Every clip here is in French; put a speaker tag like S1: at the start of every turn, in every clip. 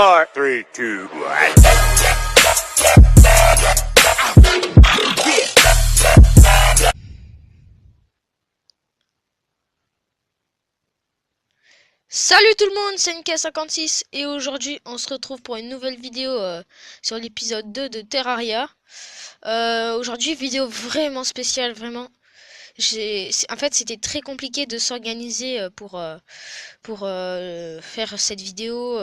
S1: 4, 3, 2, 1.
S2: Salut tout le monde, c'est NK56 et aujourd'hui on se retrouve pour une nouvelle vidéo sur l'épisode 2 de Terraria. Aujourd'hui vidéo vraiment spéciale, vraiment. En fait c'était très compliqué de s'organiser pour faire cette vidéo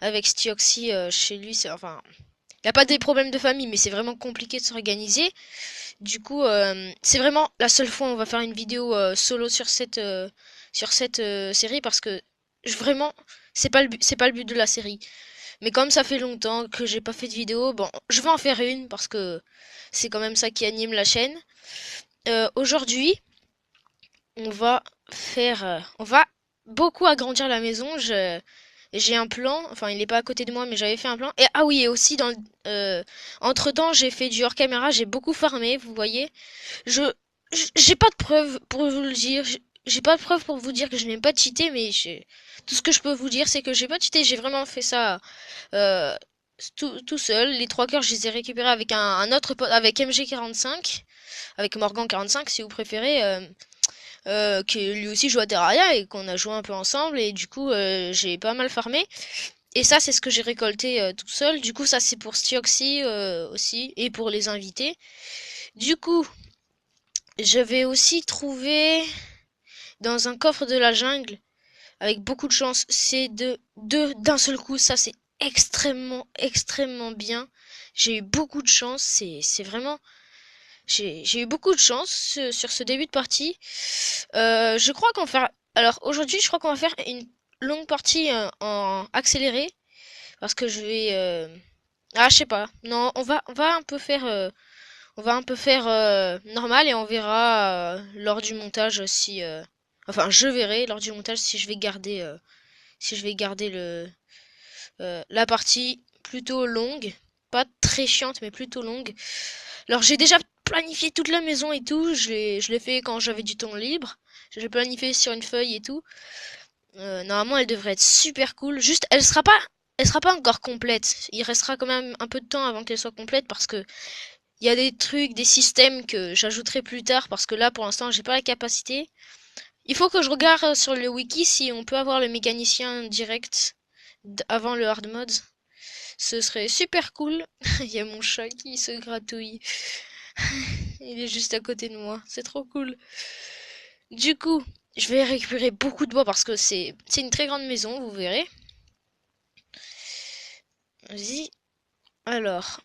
S2: avec Stioxy chez lui. Enfin, il n'y a pas des problèmes de famille mais c'est vraiment compliqué de s'organiser. Du coup c'est vraiment la seule fois où on va faire une vidéo solo sur cette série parce que vraiment c'est pas le but de la série. Mais comme ça fait longtemps que j'ai pas fait de vidéo, bon, je vais en faire une parce que c'est quand même ça qui anime la chaîne. Aujourd'hui, on va beaucoup agrandir la maison. J'ai un plan, enfin il est pas à côté de moi, mais j'avais fait un plan. Et ah oui, et aussi entre-temps, j'ai fait du hors caméra, j'ai beaucoup farmé, vous voyez. Je j'ai pas de preuves pour vous le dire. J'ai pas de preuves pour vous dire que je n'aime pas cheater, mais tout ce que je peux vous dire, c'est que j'ai pas cheaté. J'ai vraiment fait ça euh, tout seul. Les 3 cœurs, je les ai récupérés avec un autre pote, avec MG45, avec Morgan45 si vous préférez, qui lui aussi joue à Terraria et qu'on a joué un peu ensemble. Et du coup, j'ai pas mal farmé. Et ça, c'est ce que j'ai récolté tout seul. Du coup, ça, c'est pour Stioxy aussi et pour les invités. Du coup, je vais aussi trouver dans un coffre de la jungle, avec beaucoup de chance, c'est deux d'un seul coup. Ça, c'est extrêmement bien. J'ai eu beaucoup de chance. C'est vraiment, j'ai eu beaucoup de chance sur ce début de partie. Je crois qu'on va faire, alors aujourd'hui, je crois qu'on va faire une longue partie en accéléré, parce que je vais, je sais pas. Non, on va un peu faire, normal et on verra lors du montage si, enfin, je verrai lors du montage si je vais garder la partie plutôt longue, pas très chiante mais plutôt longue. Alors j'ai déjà planifié toute la maison et tout, je l'ai fait quand j'avais du temps libre. Je l'ai planifié sur une feuille et tout. Normalement elle devrait être super cool. Juste elle sera pas encore complète. Il restera quand même un peu de temps avant qu'elle soit complète parce que il y a des trucs, des systèmes que j'ajouterai plus tard parce que là pour l'instant j'ai pas la capacité. Il faut que je regarde sur le wiki si on peut avoir le mécanicien direct avant le hard mode. Ce serait super cool. Il y a mon chat qui se gratouille. Il est juste à côté de moi. C'est trop cool. Du coup, je vais récupérer beaucoup de bois parce que c'est une très grande maison, vous verrez. Vas-y. Alors,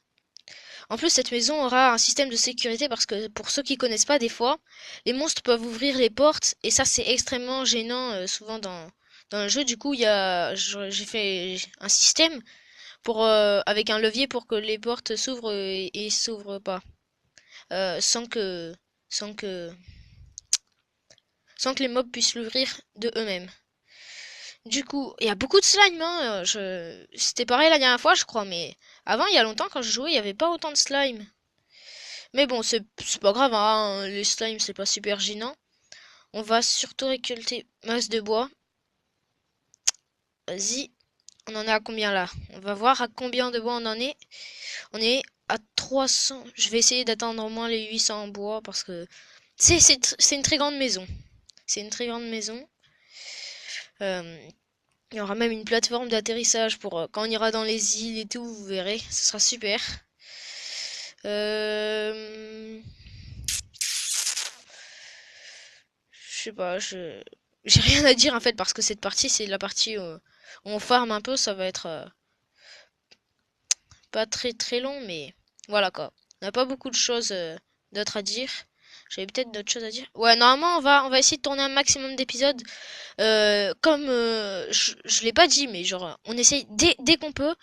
S2: en plus, cette maison aura un système de sécurité parce que pour ceux qui connaissent pas, des fois, les monstres peuvent ouvrir les portes et ça c'est extrêmement gênant souvent dans le jeu. Du coup, j'ai fait un système pour avec un levier pour que les portes s'ouvrent et s'ouvrent pas sans que sans que sans que les mobs puissent l'ouvrir de eux-mêmes. Du coup, il y a beaucoup de slime, hein. C'était pareil la dernière fois, je crois, mais avant, il y a longtemps, quand je jouais, il n'y avait pas autant de slime. Mais bon, c'est pas grave, hein. Les slimes, c'est pas super gênant. On va surtout récolter masse de bois. Vas-y, on en est à combien là? On va voir à combien de bois on en est. On est à 300. Je vais essayer d'atteindre au moins les 800 en bois parce que c'est une très grande maison. C'est une très grande maison. Euh, il y aura même une plateforme d'atterrissage pour quand on ira dans les îles et tout, vous verrez. Ce sera super. Je sais pas, j'ai rien à dire en fait parce que cette partie c'est la partie où on farm un peu, ça va être pas très long, mais voilà quoi. On n'a pas beaucoup de choses d'autres à dire. J'avais peut-être d'autres choses à dire. Ouais, normalement on va essayer de tourner un maximum d'épisodes. Comme je l'ai pas dit, mais genre on essaye dès qu'on peut.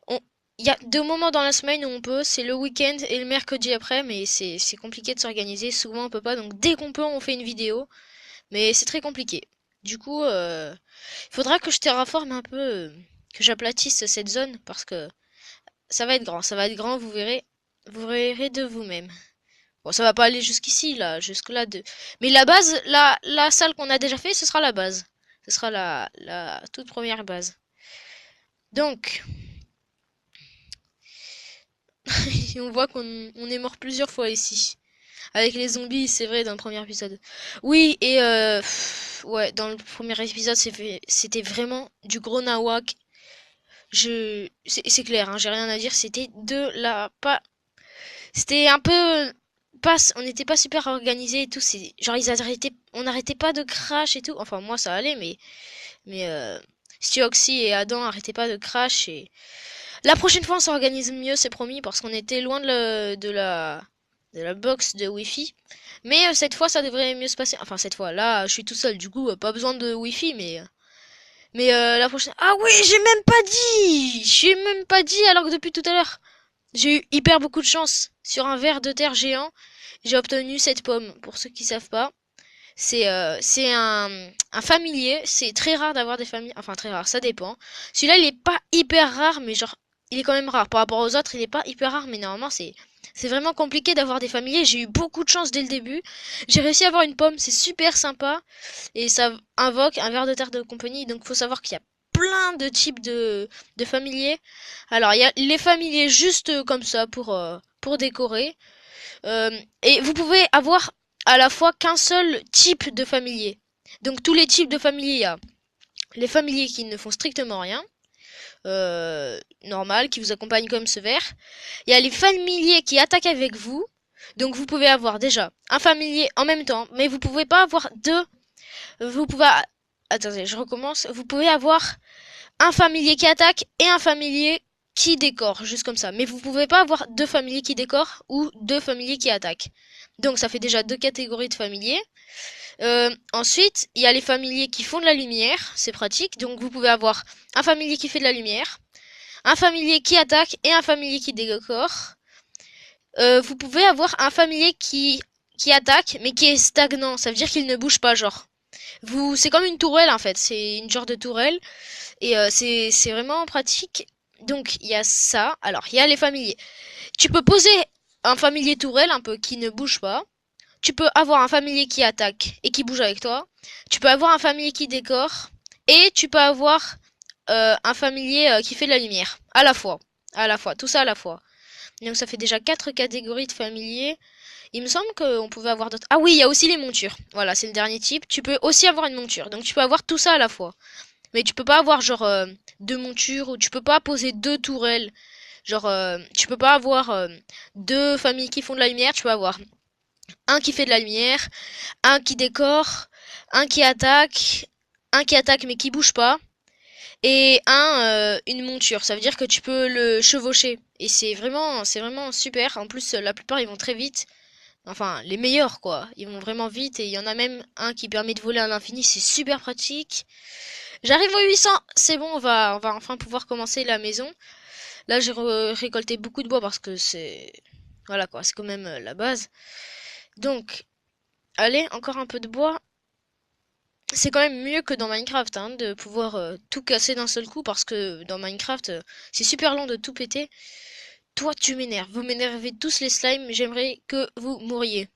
S2: On, il y a 2 moments dans la semaine où on peut, c'est le week-end et le mercredi après, mais c'est compliqué de s'organiser. Souvent on peut pas, donc dès qu'on peut on fait une vidéo, mais c'est très compliqué. Du coup, il faudra que je terraforme un peu, que j'aplatisse cette zone parce que ça va être grand, vous verrez de vous-même. Bon, ça va pas aller jusqu'ici, là, jusque-là mais la base, la salle qu'on a déjà fait, ce sera la base. Ce sera la toute première base. Donc, on voit qu'on est mort plusieurs fois ici. Avec les zombies, c'est vrai, dans le premier épisode. Oui, et ouais, dans le premier épisode, c'était vraiment du gros nawak. C'est clair, hein, j'ai rien à dire. C'était de la pas. C'était un peu pas. On n'était pas super organisé et tout. C'est genre on n'arrêtait pas de crash et tout. Enfin moi ça allait, mais Stioxy et Adam arrêtaient pas de crash et la prochaine fois on s'organise mieux, c'est promis, parce qu'on était loin de la box de Wi-Fi. Mais cette fois ça devrait mieux se passer. Enfin cette fois là, je suis tout seul, du coup pas besoin de Wi-Fi, mais la prochaine. Ah oui, j'ai même pas dit. J'ai même pas dit alors que depuis tout à l'heure. J'ai eu hyper beaucoup de chance. Sur un ver de terre géant, j'ai obtenu cette pomme. Pour ceux qui savent pas, c'est un familier. C'est très rare d'avoir des familiers. Enfin, très rare, ça dépend. Celui-là, il est pas hyper rare, mais genre, il est quand même rare. Par rapport aux autres, il est pas hyper rare, mais normalement, c'est vraiment compliqué d'avoir des familiers. J'ai eu beaucoup de chance dès le début. J'ai réussi à avoir une pomme, c'est super sympa. Et ça invoque un ver de terre de compagnie. Donc, faut savoir qu'il y a plein de types de familiers. Alors, il y a les familiers juste comme ça pour décorer. Et vous pouvez avoir à la fois qu'un seul type de familier. Donc, tous les types de familiers, il y a les familiers qui ne font strictement rien. Normal, qui vous accompagnent comme ce ver. Il y a les familiers qui attaquent avec vous. Donc, vous pouvez avoir déjà un familier en même temps, mais vous pouvez pas avoir deux. Vous pouvez. Attendez, je recommence. Vous pouvez avoir un familier qui attaque et un familier qui décore, juste comme ça. Mais vous pouvez pas avoir deux familiers qui décorent ou deux familiers qui attaquent. Donc ça fait déjà deux catégories de familiers. Ensuite, il y a les familiers qui font de la lumière, c'est pratique. Donc vous pouvez avoir un familier qui fait de la lumière, un familier qui attaque et un familier qui décore. Vous pouvez avoir un familier qui attaque mais qui est stagnant, ça veut dire qu'il ne bouge pas, genre. C'est comme une tourelle en fait, c'est une genre de tourelle. Et c'est vraiment pratique. Donc il y a ça. Alors il y a les familiers. Tu peux poser un familier tourelle un peu qui ne bouge pas. Tu peux avoir un familier qui attaque et qui bouge avec toi. Tu peux avoir un familier qui décore. Et tu peux avoir un familier qui fait de la lumière. À la fois. À la fois. Tout ça à la fois. Donc ça fait déjà quatre catégories de familiers. Il me semble qu'on pouvait avoir d'autres. Ah oui, il y a aussi les montures. Voilà, c'est le dernier type. Tu peux aussi avoir une monture. Donc tu peux avoir tout ça à la fois. Mais tu peux pas avoir genre deux montures ou tu peux pas poser deux tourelles. Genre tu peux pas avoir deux familles qui font de la lumière, tu peux avoir un qui fait de la lumière, un qui décore, un qui attaque mais qui bouge pas et une monture. Ça veut dire que tu peux le chevaucher et c'est vraiment super. En plus la plupart ils vont très vite. Enfin, les meilleurs quoi. Ils vont vraiment vite et il y en a même un qui permet de voler à l'infini, c'est super pratique. J'arrive aux 800, c'est bon, on va enfin pouvoir commencer la maison. Là, j'ai récolté beaucoup de bois parce que voilà quoi, c'est quand même la base. Donc, allez, encore un peu de bois. C'est quand même mieux que dans Minecraft, hein, de pouvoir tout casser d'un seul coup parce que dans Minecraft, c'est super long de tout péter. Toi, tu m'énerves. Vous m'énervez tous les slimes, j'aimerais que vous mouriez.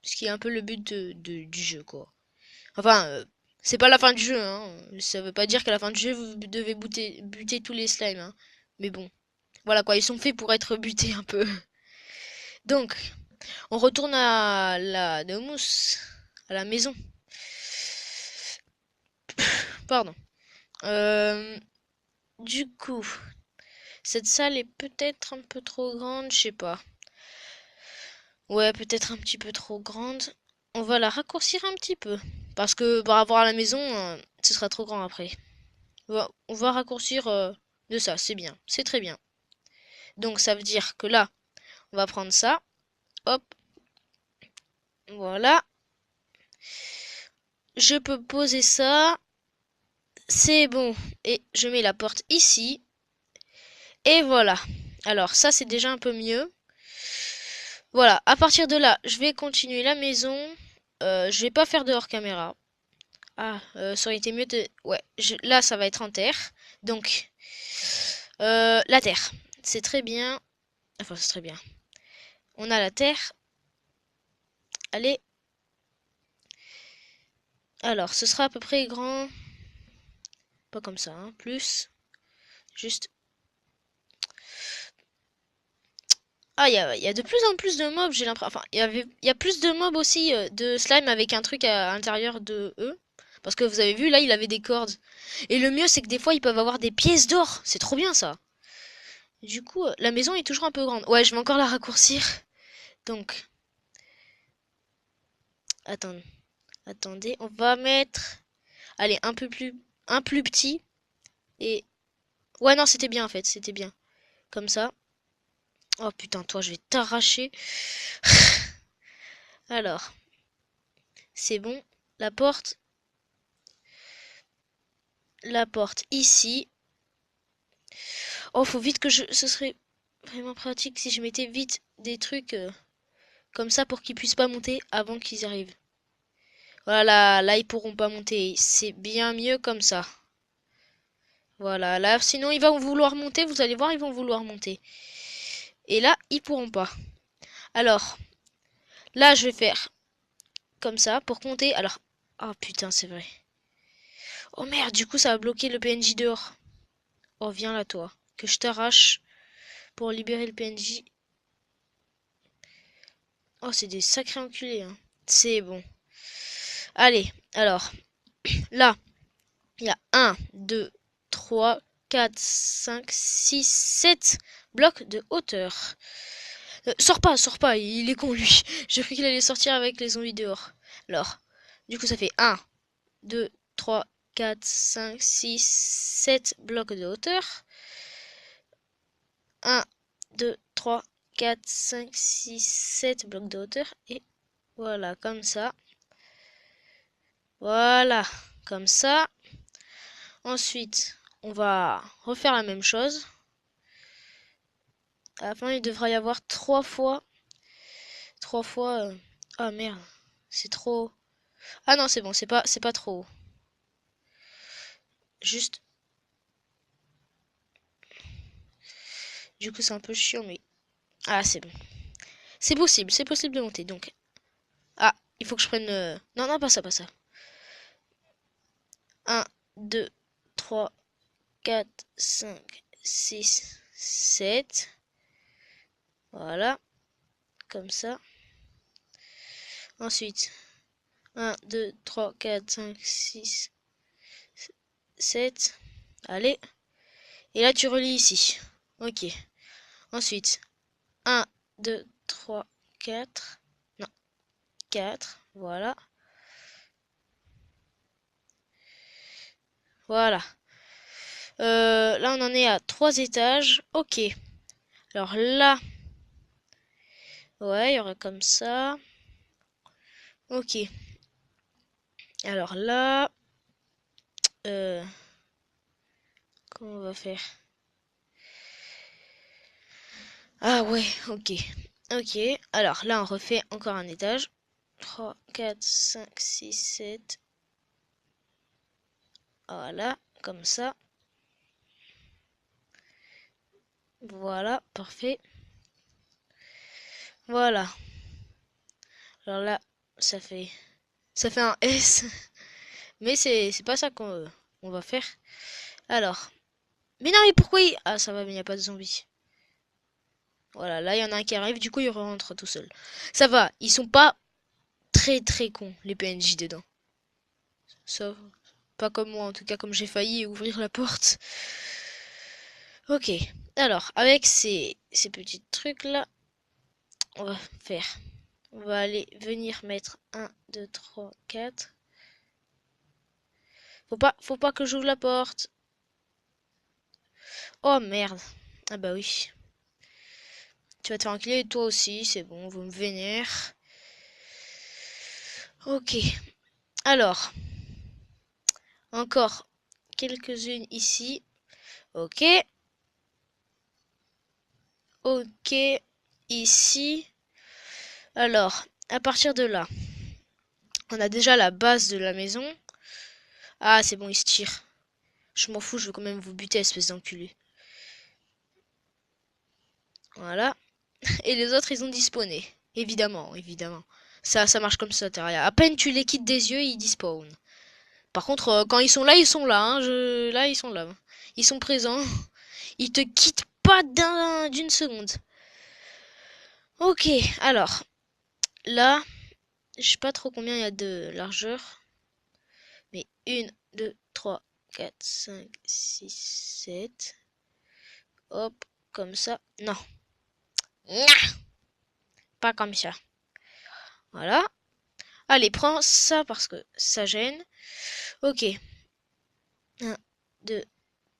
S2: Ce qui est un peu le but du jeu, quoi. Enfin, c'est pas la fin du jeu, hein. Ça veut pas dire qu'à la fin du jeu, vous devez buter tous les slimes, hein. Mais bon, voilà quoi, ils sont faits pour être butés un peu. Donc, on retourne à la Domus, à la maison. Pardon. Euh, du coup, cette salle est peut-être un peu trop grande, je sais pas. Ouais, peut-être un petit peu trop grande. On va la raccourcir un petit peu. Parce que par rapport à la maison, ce sera trop grand après. On va raccourcir de ça, c'est bien, c'est très bien. Donc ça veut dire que là, on va prendre ça, hop, voilà. Je peux poser ça, c'est bon. Et je mets la porte ici, et voilà. Alors ça c'est déjà un peu mieux. Voilà, à partir de là, je vais continuer la maison. Je vais pas faire de hors caméra. Ah, ça aurait été mieux de... Ouais, là ça va être en terre. Donc, la terre, c'est très bien. Enfin, c'est très bien. On a la terre. Allez. Alors, ce sera à peu près grand. Pas comme ça, hein. Plus. Juste. Ah, il y a de plus en plus de mobs, j'ai l'impression. Enfin, il y a plus de mobs aussi de slime avec un truc à l'intérieur de eux. Parce que vous avez vu, là, il avait des cordes. Et le mieux, c'est que des fois, ils peuvent avoir des pièces d'or. C'est trop bien, ça. Du coup, la maison est toujours un peu grande. Ouais, je vais encore la raccourcir. Donc, attendez, attendez, on va mettre, allez, un plus petit. Et, ouais, non, c'était bien, en fait, c'était bien. Comme ça. Oh putain, toi, je vais t'arracher. Alors, c'est bon. La porte, la porte ici. Oh, faut vite que ce serait vraiment pratique si je mettais vite des trucs comme ça pour qu'ils puissent pas monter avant qu'ils arrivent. Voilà, là, ils pourront pas monter. C'est bien mieux comme ça. Voilà, là, sinon ils vont vouloir monter, vous allez voir, ils vont vouloir monter. Et là, ils pourront pas. Alors, là, je vais faire comme ça pour compter. Alors, oh putain, c'est vrai. Oh merde, du coup, ça va bloquer le PNJ dehors. Oh, viens là, toi. Que je t'arrache pour libérer le PNJ. Oh, c'est des sacrés enculés, hein. C'est bon. Allez, alors, là, il y a 1, 2, 3, 4, 5, 6, 7 blocs de hauteur. Sors pas, il est con lui. J'ai cru qu'il allait sortir avec les zombies dehors. Alors, du coup ça fait 1, 2, 3, 4, 5, 6, 7 blocs de hauteur. 1, 2, 3, 4, 5, 6, 7 blocs de hauteur. Et voilà, comme ça. Voilà, comme ça. Ensuite, on va refaire la même chose. À la fin, il devrait y avoir 3 fois. 3 fois. Ah merde, c'est trop. Ah non, c'est bon, c'est pas trop. Juste. Du coup, c'est un peu chiant, mais. Ah, c'est bon. C'est possible de monter. Donc. Ah, il faut que je prenne. Non, non, pas ça, pas ça. 1, 2, 3, 4, 5, 6, 7. Voilà. Comme ça. Ensuite. 1, 2, 3, 4, 5, 6, 7. Allez. Et là, tu relis ici. Ok. Ensuite. 1, 2, 3, 4. Non. 4. Voilà. Voilà. Là, on en est à 3 étages. Ok. Alors là, ouais, il y aura comme ça. Ok. Alors là, euh, comment on va faire? Ah ouais, ok. Ok. Alors là, on refait encore un étage. 3, 4, 5, 6, 7. Voilà, comme ça. Voilà, parfait. Voilà. Alors là, ça fait un S. Mais c'est pas ça qu'on on va faire. Alors. Mais non, mais pourquoi il... Ah, ça va, mais il n'y a pas de zombies. Voilà, là, il y en a un qui arrive, du coup, il rentre tout seul. Ça va, ils sont pas très cons, les PNJ dedans. Ça, pas comme moi, en tout cas, comme j'ai failli ouvrir la porte. Ok, alors, avec ces petits trucs-là, on va faire... On va aller venir mettre 1, 2, 3, 4. Faut pas que j'ouvre la porte. Oh merde. Ah bah oui. Tu vas te faire enculer, toi aussi, c'est bon, vous me vénère. Ok. Alors, encore quelques-unes ici. Ok. Ok. Ici. Alors, à partir de là, on a déjà la base de la maison. Ah, c'est bon, il se tire. Je m'en fous, je veux quand même vous buter, espèce d'enculé. Voilà. Et les autres, ils ont dispawn. Évidemment, évidemment. Ça marche comme ça, Terraria. À peine tu les quittes des yeux, ils dispawn. Par contre, quand ils sont là, hein. Là, ils sont là. Ils sont présents. Il te quitte pas d'une seconde. Ok, alors, là, je sais pas trop combien il y a de largeur. Mais 1, 2, 3, 4, 5, 6, 7. Hop, comme ça. Non. Nya, pas comme ça. Voilà. Allez, prends ça parce que ça gêne. Ok. 1, 2,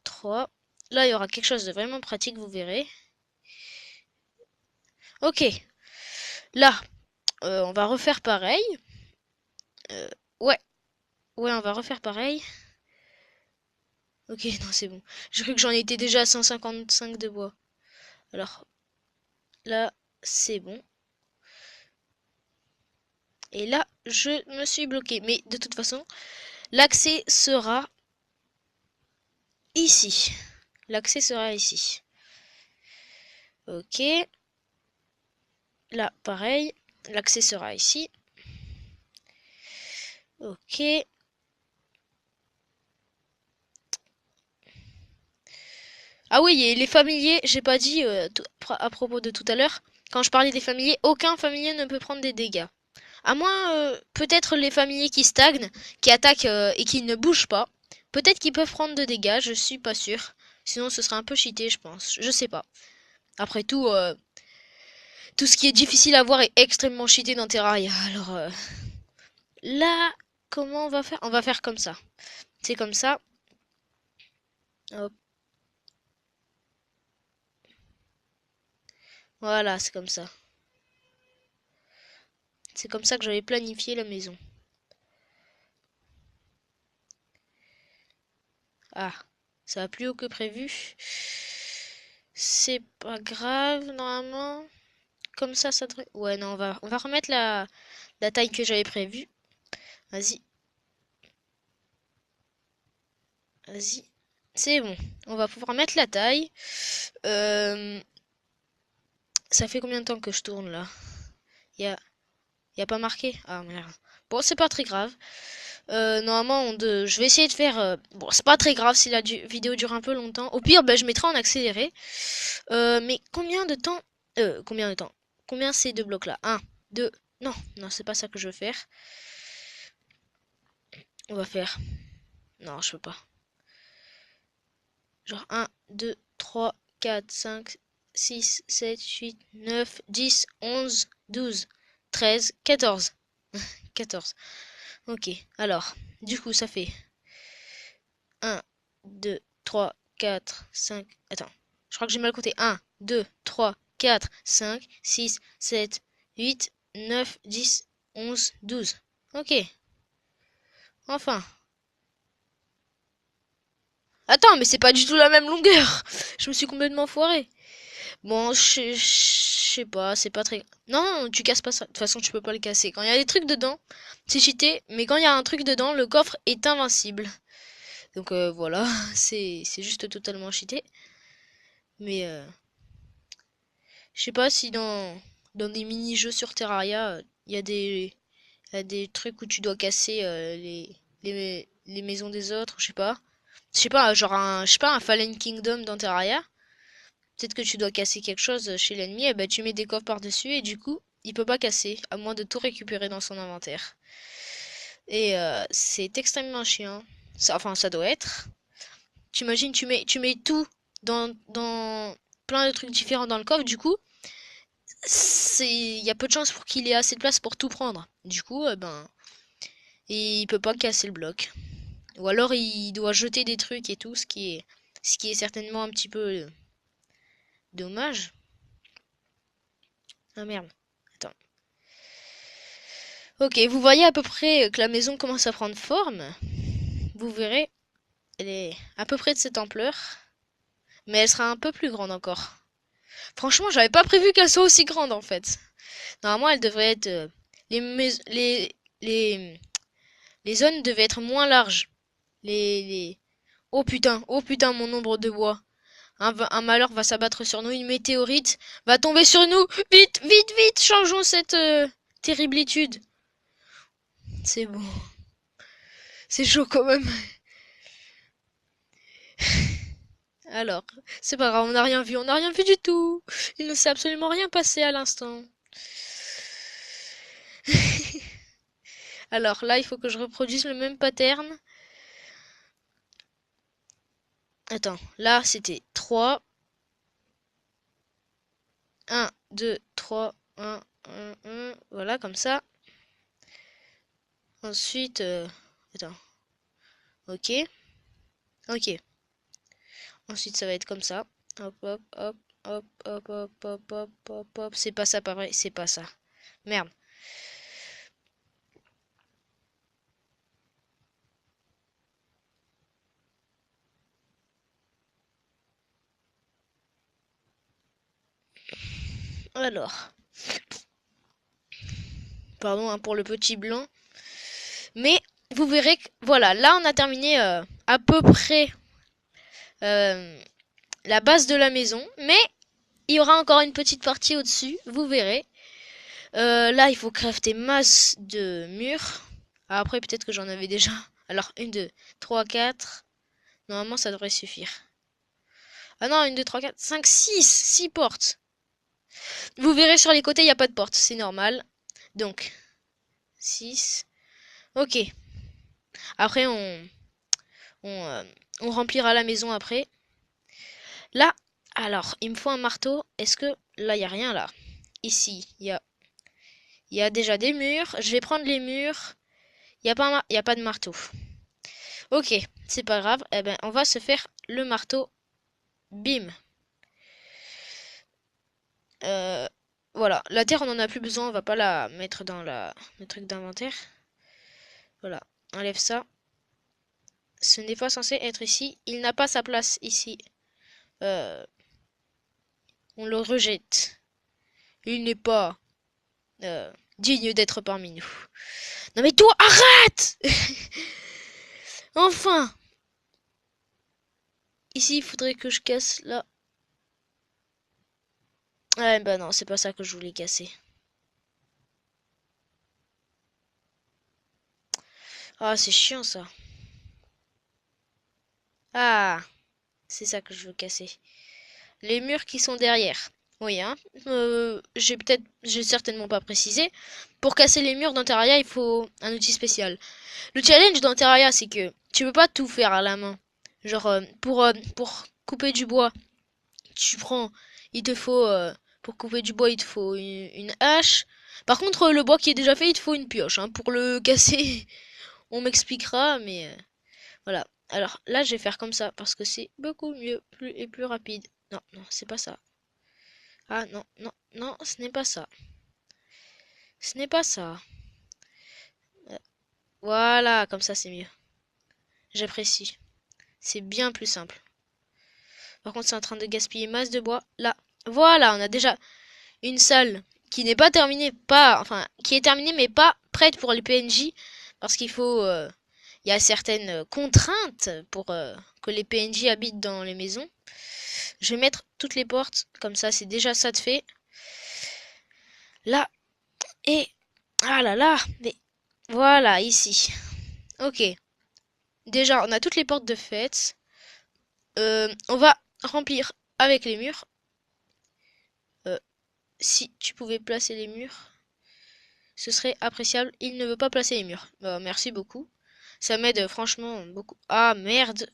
S2: 3. Là, il y aura quelque chose de vraiment pratique, vous verrez. Ok. Là, on va refaire pareil. Euh, ouais. Ouais, on va refaire pareil. Ok, non, c'est bon. J'ai cru que j'en étais déjà à 155 de bois. Alors, là, c'est bon. Et là, je me suis bloqué. Mais de toute façon, l'accès sera ici. L'accès sera ici. Ok. Là, pareil. L'accès sera ici. Ok. Ah oui, et les familiers, j'ai pas dit à propos de tout à l'heure. Quand je parlais des familiers, aucun familier ne peut prendre des dégâts. À moins, peut-être les familiers qui stagnent, qui attaquent et qui ne bougent pas. Peut-être qu'ils peuvent prendre de dégâts, je suis pas sûr. Sinon, ce serait un peu cheaté, je pense. Je sais pas. Après tout, tout ce qui est difficile à voir est extrêmement cheaté dans Terraria. Alors là, comment on va faire? On va faire comme ça. C'est comme ça. Hop. Voilà, c'est comme ça. C'est comme ça que j'avais planifié la maison. Ah, ça va plus haut que prévu. C'est pas grave, normalement. Comme ça devrait... Ouais, non, on va remettre la taille que j'avais prévue. Vas-y. Vas-y. C'est bon. On va pouvoir mettre la taille. Euh, Ça fait combien de temps que je tourne, là? Y a pas marqué? Ah, merde. Bon, c'est pas très grave. Normalement, je vais essayer de faire... Bon, c'est pas très grave si la vidéo dure un peu longtemps. Au pire, ben, je mettrai en accéléré. Mais combien de temps... combien de temps? Combien ces deux blocs-là? Un, deux... Non, non, c'est pas ça que je veux faire. On va faire... Non, je peux pas. Genre 1, 2, 3, 4, 5, 6, 7, 8, 9, 10, 11, 12, 13, 14. 14. Ok, alors, du coup, ça fait 1, 2, 3, 4, 5... Attends, je crois que j'ai mal compté. 1, 2, 3, 4, 5, 6, 7, 8, 9, 10, 11, 12. Ok, enfin. Attends, mais c'est pas du tout la même longueur. Je me suis complètement foiré. Bon, je sais pas, c'est pas très... Non, tu casses pas ça. De toute façon, tu peux pas le casser. Quand il y a des trucs dedans, c'est cheaté. Mais quand il y a un truc dedans, le coffre est invincible. Donc voilà, c'est juste totalement cheaté. Mais je sais pas si dans des mini-jeux sur Terraria, il y a des trucs où tu dois casser les maisons des autres, je sais pas. Je sais pas, genre je sais pas, un Fallen Kingdom dans Terraria. Peut-être que tu dois casser quelque chose chez l'ennemi, et ben tu mets des coffres par-dessus et du coup, il peut pas casser, à moins de tout récupérer dans son inventaire. Et c'est extrêmement chiant. Enfin, ça doit être. T'imagines, tu mets tout dans plein de trucs différents dans le coffre, du coup, il y a peu de chances pour qu'il ait assez de place pour tout prendre. Du coup, ben, il peut pas casser le bloc. Ou alors il doit jeter des trucs et tout, ce qui est certainement un petit peu dommage. Ah merde. Attends. Ok, vous voyez à peu près que la maison commence à prendre forme. Vous verrez, elle est à peu près de cette ampleur, mais elle sera un peu plus grande encore. Franchement, j'avais pas prévu qu'elle soit aussi grande en fait. Normalement, elle devrait être les, mais- les les zones devaient être moins larges. Les oh putain, mon nombre de bois. Un malheur va s'abattre sur nous, une météorite va tomber sur nous. Vite, vite, vite, changeons cette terriblitude. C'est bon. C'est chaud quand même. Alors, c'est pas grave, on n'a rien vu du tout. Il ne s'est absolument rien passé à l'instant. Alors là, il faut que je reproduise le même pattern. Attends, là c'était 3. 1, 2, 3, 1, 1. Voilà, comme ça. Ensuite, attends. Ok. Ok. Ensuite, ça va être comme ça. Hop, hop, hop, hop, hop, hop, hop, hop, hop, hop. C'est pas ça, pas vrai, c'est pas ça. Merde. Alors, pardon hein, pour le petit blanc. Mais vous verrez que, voilà, là on a terminé à peu près euh, la base de la maison. Mais il y aura encore une petite partie au-dessus, vous verrez. Là, il faut crafter masse de murs. Ah, après, peut-être que j'en avais déjà. Alors, 1, 2, 3, 4. Normalement, ça devrait suffire. Ah non, 1, 2, 3, 4, 5, 6. 6 portes. Vous verrez sur les côtés, il n'y a pas de porte. C'est normal. Donc, 6. Ok. Après, on, euh, on remplira la maison après. Là, alors, il me faut un marteau. Est-ce que... Là, il n'y a rien, là. Ici, il y a déjà des murs. Je vais prendre les murs. Il y a pas de marteau. Ok, c'est pas grave. Eh ben, on va se faire le marteau. Bim. Euh, voilà. La terre, on en a plus besoin. On va pas la mettre dans le truc d'inventaire. Voilà. Enlève ça. Ce n'est pas censé être ici. Il n'a pas sa place ici. Euh, on le rejette. Il n'est pas digne d'être parmi nous. Non mais toi, arrête. Enfin. Ici, il faudrait que je casse là. Ah bah non, c'est pas ça que je voulais casser. Ah, c'est chiant ça. Ah, c'est ça que je veux casser. Les murs qui sont derrière. Oui, hein. J'ai certainement pas précisé. Pour casser les murs dans Terraria, il faut un outil spécial. Le challenge dans Terraria, c'est que tu peux pas tout faire à la main. Genre, pour couper du bois, tu prends, il te faut, pour couper du bois, il te faut une hache. Par contre, le bois qui est déjà fait, il te faut une pioche, hein. Pour le casser, on m'expliquera, mais voilà. Alors là, je vais faire comme ça parce que c'est beaucoup mieux, plus rapide. Non, non, c'est pas ça. Ah non, non, non, ce n'est pas ça. Ce n'est pas ça. Euh, Voilà, comme ça c'est mieux. J'apprécie. C'est bien plus simple. Par contre, c'est en train de gaspiller masse de bois. Là, voilà, on a déjà une salle qui n'est pas terminée, enfin, qui est terminée mais pas prête pour les PNJ parce qu'il faut, il y a certaines contraintes pour que les PNJ habitent dans les maisons. Je vais mettre toutes les portes, comme ça c'est déjà ça de fait. Là, et... Ah là là, mais... Voilà, ici. Ok. Déjà, on a toutes les portes de fête. On va remplir avec les murs. Euh, si tu pouvais placer les murs, ce serait appréciable. Il ne veut pas placer les murs. Merci beaucoup. Ça m'aide franchement beaucoup. Ah merde.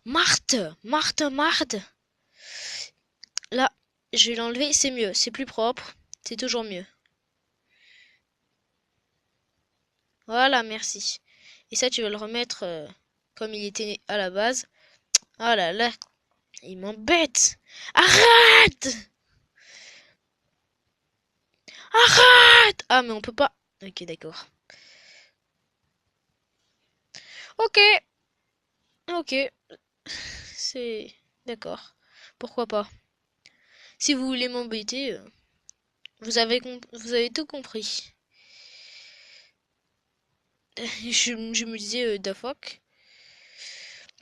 S2: Marthe, Marthe, Marthe. Là, je vais l'enlever. C'est mieux. C'est plus propre. C'est toujours mieux. Voilà, merci. Et ça, tu vas le remettre comme il était à la base. Ah là là, il m'embête. Arrête! Arrête! Ah, mais on peut pas. Ok, d'accord. Ok, ok. C'est... D'accord. Pourquoi pas? Si vous voulez m'embêter, vous avez tout compris. Je me disais, da fuck.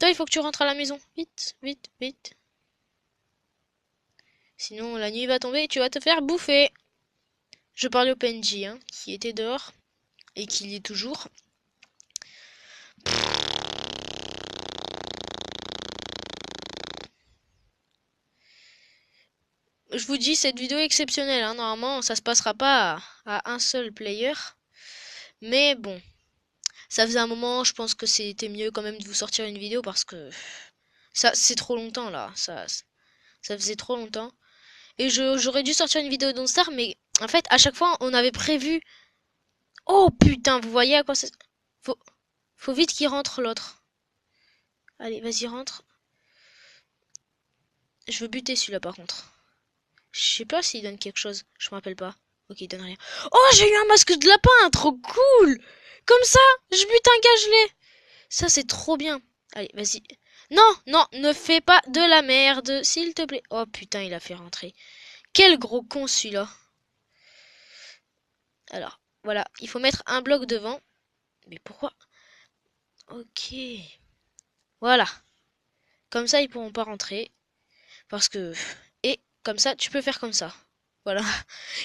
S2: Toi, il faut que tu rentres à la maison. Vite, vite, vite. Sinon, la nuit va tomber et tu vas te faire bouffer. Je parlais au PNJ, hein, qui était dehors et qui y est toujours. je vous dis, cette vidéo est exceptionnelle, hein. Normalement, ça se passera pas à un seul player. Mais bon, ça faisait un moment, je pense que c'était mieux quand même de vous sortir une vidéo parce que ça, c'est trop longtemps là. Ça faisait trop longtemps. Et j'aurais dû sortir une vidéo d'Onstar, mais en fait, à chaque fois, on avait prévu. Oh putain, vous voyez à quoi c'est. Faut, faut vite qu'il rentre l'autre. Allez, vas-y, rentre. Je veux buter celui-là par contre. Je sais pas s'il donne quelque chose. Je me rappelle pas. Ok, il donne rien. Oh, j'ai eu un masque de lapin, trop cool. Comme ça, je bute un gage. Ça, c'est trop bien. Allez, vas-y. Non, non, ne fais pas de la merde, s'il te plaît. Oh putain, il a fait rentrer. Quel gros con celui-là. Alors, voilà, il faut mettre un bloc devant. Mais pourquoi? Ok. Voilà. Comme ça, ils pourront pas rentrer. Parce que... Et comme ça, tu peux faire comme ça. Voilà.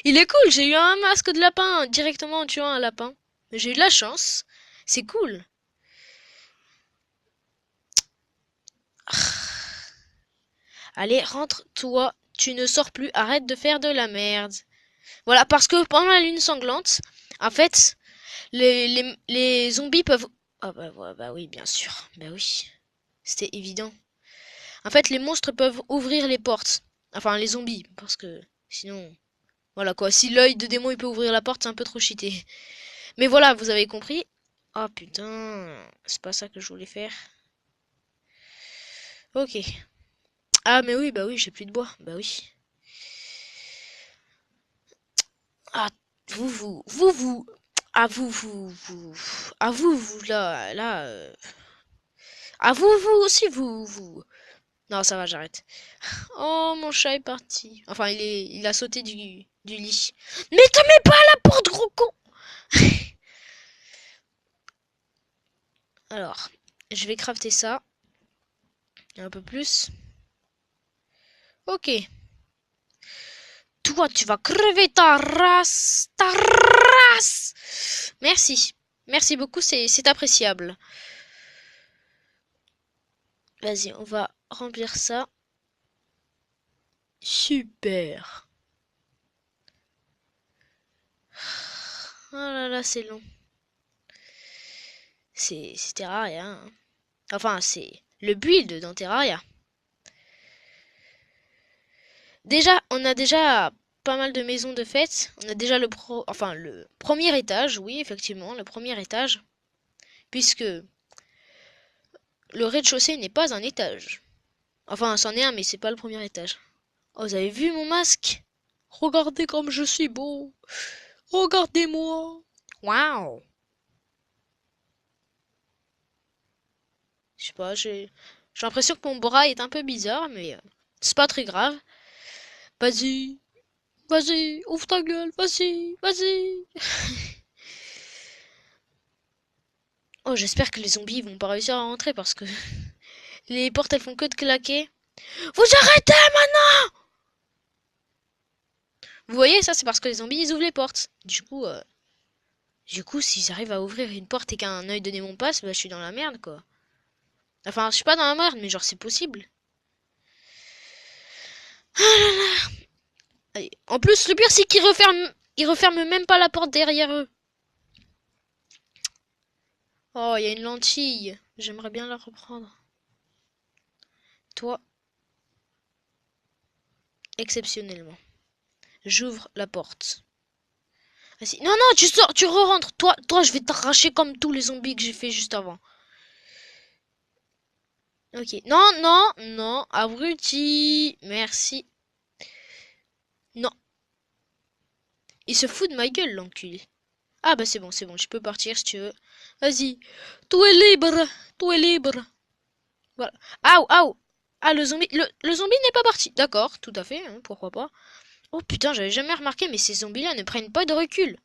S2: Il est cool, j'ai eu un masque de lapin directement en tuant un lapin. J'ai eu de la chance. C'est cool. Allez, rentre, toi. Tu ne sors plus, arrête de faire de la merde. Voilà, parce que pendant la lune sanglante, en fait, les zombies peuvent... Ah bah, bah oui, bien sûr. Bah oui. C'était évident. En fait, les monstres peuvent ouvrir les portes. Enfin, les zombies, parce que sinon... Voilà quoi, si l'œil de démon il peut ouvrir la porte, c'est un peu trop cheaté. Mais voilà, vous avez compris. Oh putain, c'est pas ça que je voulais faire. Ok. Ah mais oui, bah oui, j'ai plus de bois. Bah oui. Ah, vous. Ah ah vous, là. Ah vous aussi, vous. Non, ça va, j'arrête. Oh, mon chat est parti. Enfin, il a sauté du lit. Mais te mets pas à la porte, gros con! Alors, je vais crafter ça. Un peu plus. Ok. Toi, tu vas crever ta race. Ta race! Merci. Merci beaucoup, c'est appréciable. Vas-y, on va remplir ça. Super. Oh là là, c'est long. C'est Terraria, hein. Enfin, c'est le build dans Terraria. Déjà, on a déjà pas mal de maisons de fête. On a déjà le premier étage, oui, effectivement, le premier étage. Puisque le rez-de-chaussée n'est pas un étage. Enfin, c'en est un, mais c'est pas le premier étage. Oh, vous avez vu mon masque? Regardez comme je suis beau. Regardez-moi. Waouh. Je sais pas, j'ai l'impression que mon bras est un peu bizarre, mais c'est pas très grave. Vas-y, vas-y, ouvre ta gueule, vas-y, vas-y. Oh, j'espère que les zombies vont pas réussir à rentrer parce que les portes elles font que de claquer. Vous arrêtez maintenant! Vous voyez, ça c'est parce que les zombies ils ouvrent les portes. Du coup, s'ils arrivent à ouvrir une porte et qu'un œil de démon passe, bah je suis dans la merde quoi. Enfin, je suis pas dans la merde, mais genre c'est possible. Allez. En plus, le pire c'est ils referment même pas la porte derrière eux. Oh, il y a une lentille. J'aimerais bien la reprendre. Toi, exceptionnellement. J'ouvre la porte. Vas-y. Non, non, tu sors, tu re-rentres. Toi, je vais t'arracher comme tous les zombies que j'ai fait juste avant. Ok. Non, non, non. Abruti. Merci. Non. Il se fout de ma gueule, l'enculé. Ah bah c'est bon, je peux partir si tu veux. Vas-y. Tout est libre. Tout est libre. Voilà. Aouh, aouh. Ah, le zombie n'est pas parti. D'accord, tout à fait, hein, pourquoi pas. Oh putain, j'avais jamais remarqué, mais ces zombies-là ne prennent pas de recul.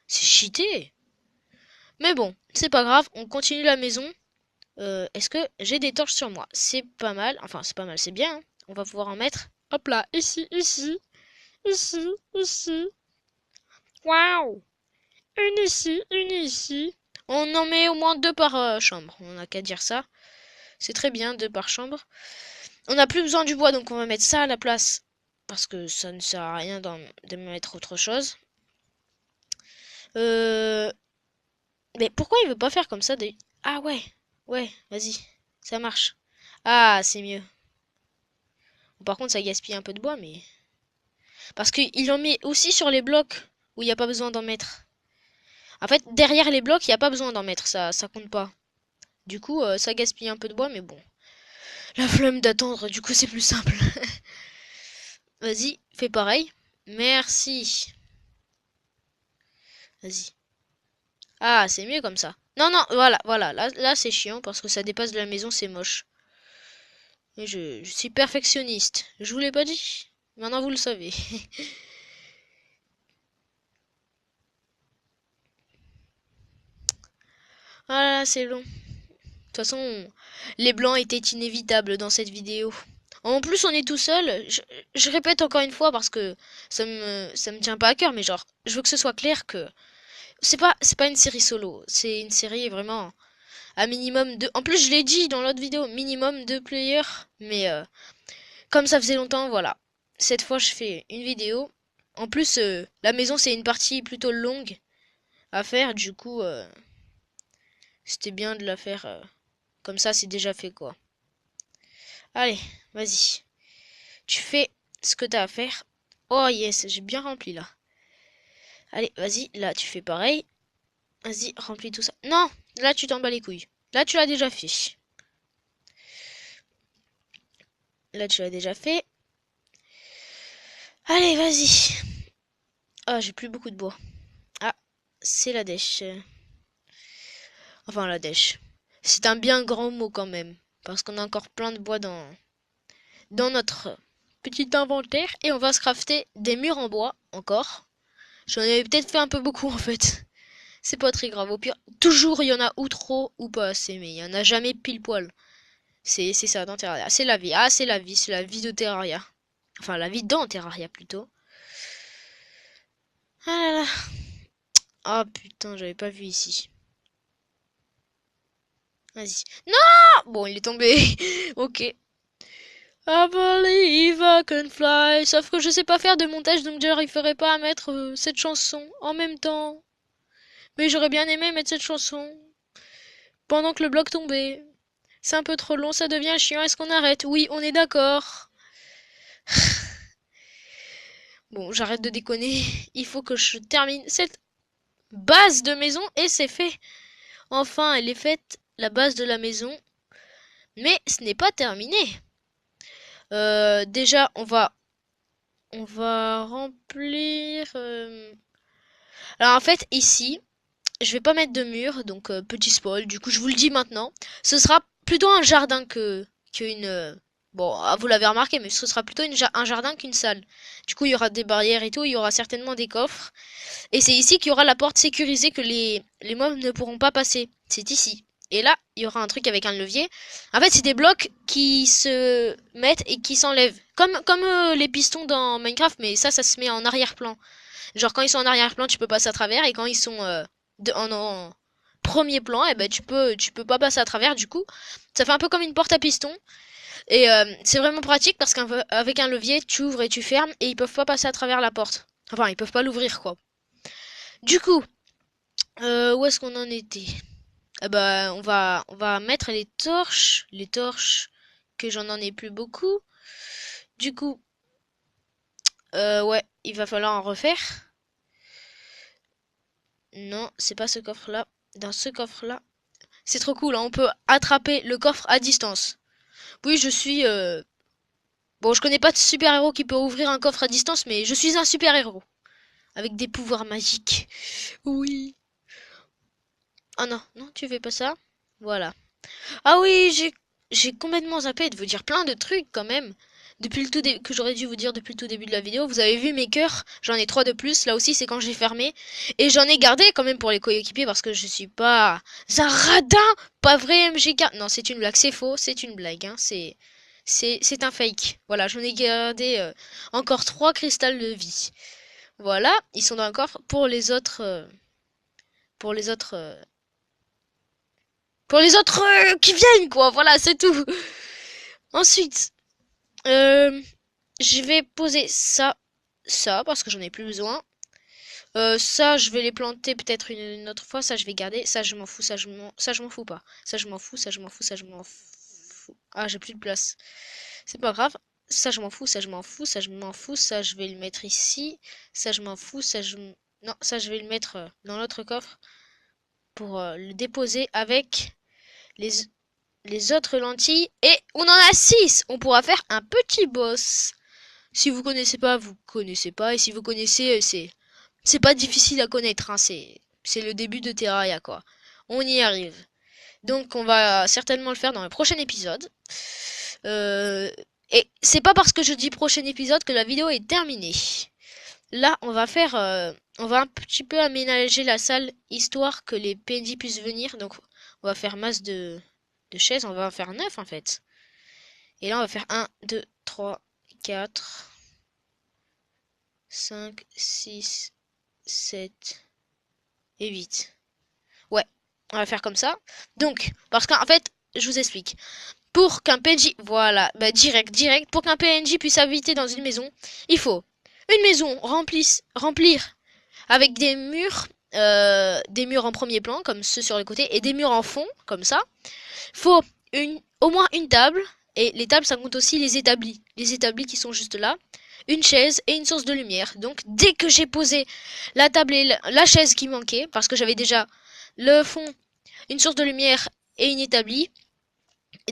S2: C'est cheaté. Mais bon, c'est pas grave, on continue la maison. Est-ce que j'ai des torches sur moi? C'est pas mal. Enfin, c'est pas mal, c'est bien, hein. On va pouvoir en mettre. Hop là, ici, ici, ici, ici. Waouh! Une ici, une ici. On en met au moins deux par chambre. On n'a qu'à dire ça. C'est très bien, deux par chambre. On n'a plus besoin du bois, donc on va mettre ça à la place parce que ça ne sert à rien de mettre autre chose. Euh, mais pourquoi il veut pas faire comme ça Ah ouais, ouais, vas-y, ça marche. Ah, c'est mieux. Par contre, ça gaspille un peu de bois, mais... Parce qu'il en met aussi sur les blocs où il n'y a pas besoin d'en mettre. En fait, derrière les blocs, il n'y a pas besoin d'en mettre, ça compte pas. Du coup, ça gaspille un peu de bois, mais bon. La flemme d'attendre, du coup, c'est plus simple. Vas-y, fais pareil. Merci. Vas-y. Ah, c'est mieux comme ça. Non, non, voilà, voilà. Là c'est chiant parce que ça dépasse de la maison, c'est moche. Et je suis perfectionniste. Je vous l'ai pas dit. Maintenant, vous le savez. Voilà, c'est long. De toute façon, les blancs étaient inévitables dans cette vidéo. En plus, on est tout seul. Je répète encore une fois parce que ça me tient pas à cœur, mais genre, je veux que ce soit clair que c'est pas une série solo. C'est une série vraiment à minimum de. En plus, je l'ai dit dans l'autre vidéo, minimum 2 players. Mais comme ça faisait longtemps, voilà. Cette fois, je fais une vidéo. En plus, la maison, c'est une partie plutôt longue à faire. Du coup, c'était bien de la faire comme ça, c'est déjà fait, quoi. Allez, vas-y. Tu fais ce que t'as à faire. Oh yes, j'ai bien rempli là. Allez, vas-y, là, tu fais pareil. Vas-y, remplis tout ça. Non, là, tu t'en bats les couilles. Là, tu l'as déjà fait. Là, tu l'as déjà fait. Allez, vas-y. Ah, j'ai plus beaucoup de bois. Ah, c'est la dèche. Enfin, la dèche. C'est un bien grand mot quand même. Parce qu'on a encore plein de bois dans notre petit inventaire. Et on va se crafter des murs en bois, encore. J'en avais peut-être fait un peu beaucoup en fait. C'est pas très grave. Au pire, toujours il y en a ou trop ou pas assez. Mais il y en a jamais pile poil. C'est ça dans Terraria. C'est la vie. Ah, c'est la vie. C'est la vie de Terraria. Enfin, la vie dans Terraria plutôt. Ah là là. Ah putain, j'avais pas vu ici. Vas-y. Non! Bon, il est tombé. Ok. I believe I can fly. Sauf que je sais pas faire de montage, donc j'arriverai pas à mettre cette chanson en même temps. Mais j'aurais bien aimé mettre cette chanson pendant que le bloc tombait. C'est un peu trop long, ça devient chiant. Est-ce qu'on arrête? Oui, on est d'accord. Bon, j'arrête de déconner. Il faut que je termine cette base de maison et c'est fait. Enfin, elle est faite, la base de la maison. Mais ce n'est pas terminé. Déjà, on va remplir. Alors en fait, ici, je vais pas mettre de mur, donc petit spoil. Du coup, je vous le dis maintenant, ce sera plutôt un jardin qu'une. Bon, vous l'avez remarqué, mais ce sera plutôt un jardin qu'une salle. Du coup, il y aura des barrières et tout, il y aura certainement des coffres. Et c'est ici qu'il y aura la porte sécurisée que les mobs ne pourront pas passer. C'est ici. Et là, il y aura un truc avec un levier. En fait, c'est des blocs qui se mettent et qui s'enlèvent. Comme les pistons dans Minecraft, mais ça se met en arrière-plan. Genre, quand ils sont en arrière-plan, tu peux passer à travers. Et quand ils sont en premier plan, eh ben, tu peux pas passer à travers. Du coup, ça fait un peu comme une porte à piston. Et c'est vraiment pratique parce qu'avec un levier, tu ouvres et tu fermes. Et ils peuvent pas passer à travers la porte. Enfin, ils peuvent pas l'ouvrir, quoi. Du coup, où est-ce qu'on en était? Ah bah, on va mettre les torches. Les torches, que j'en en ai plus beaucoup. Du coup, ouais, il va falloir en refaire. Non, c'est pas ce coffre-là. Dans ce coffre-là. C'est trop cool, hein, on peut attraper le coffre à distance. Oui, je suis... Bon, je connais pas de super-héros qui peut ouvrir un coffre à distance, mais je suis un super-héros. Avec des pouvoirs magiques. Oui. Ah non, non, tu fais pas ça? Voilà. Ah oui, j'ai complètement zappé de vous dire plein de trucs quand même. Depuis le tout que j'aurais dû vous dire depuis le tout début de la vidéo, vous avez vu mes cœurs, j'en ai 3 de plus, là aussi c'est quand j'ai fermé. Et j'en ai gardé quand même pour les coéquipiers parce que je suis pas un radin, pas vrai MGK. Non, c'est une blague, c'est faux, c'est une blague, hein, c'est un fake. Voilà, j'en ai gardé encore 3 cristals de vie. Voilà, ils sont dans le coffre pour les autres qui viennent quoi, voilà, c'est tout. Ensuite, euh, je vais poser ça, parce que j'en ai plus besoin. Ça, je vais les planter peut-être une autre fois. Ça, je vais garder. Ça, je m'en fous. Ça, je m'en fous pas. Ça, je m'en fous. Ça, je m'en fous. Ça, je m'en fous. Ah, j'ai plus de place. C'est pas grave. Ça, je m'en fous. Ça, je m'en fous. Ça, je m'en fous. Ça, je vais le mettre ici. Ça, je m'en fous. Non, ça, je vais le mettre dans l'autre coffre pour le déposer avec les, les autres lentilles. Et on en a 6. On pourra faire un petit boss. Si vous connaissez pas, vous connaissez pas. Et si vous connaissez, c'est pas difficile à connaître, hein. C'est le début de Terraria, quoi. On y arrive. Donc on va certainement le faire dans le prochain épisode. Euh, et c'est pas parce que je dis prochain épisode que la vidéo est terminée. Là, on va un petit peu aménager la salle histoire que les PNJ puissent venir. Donc on va faire masse de chaises, on va en faire 9 en fait. Et là on va faire 1, 2, 3, 4, 5, 6, 7 et 8. Ouais, on va faire comme ça. Donc, parce qu'en fait, je vous explique. Pour qu'un PNJ, voilà, bah direct, pour qu'un PNJ puisse habiter dans une maison, il faut une maison remplir avec des murs en premier plan, comme ceux sur les côtés, et des murs en fond, comme ça. Faut au moins une table, et les tables, ça compte aussi les établis qui sont juste là. Une chaise et une source de lumière. Donc, dès que j'ai posé la table et la chaise qui manquait, parce que j'avais déjà le fond, une source de lumière et une établie,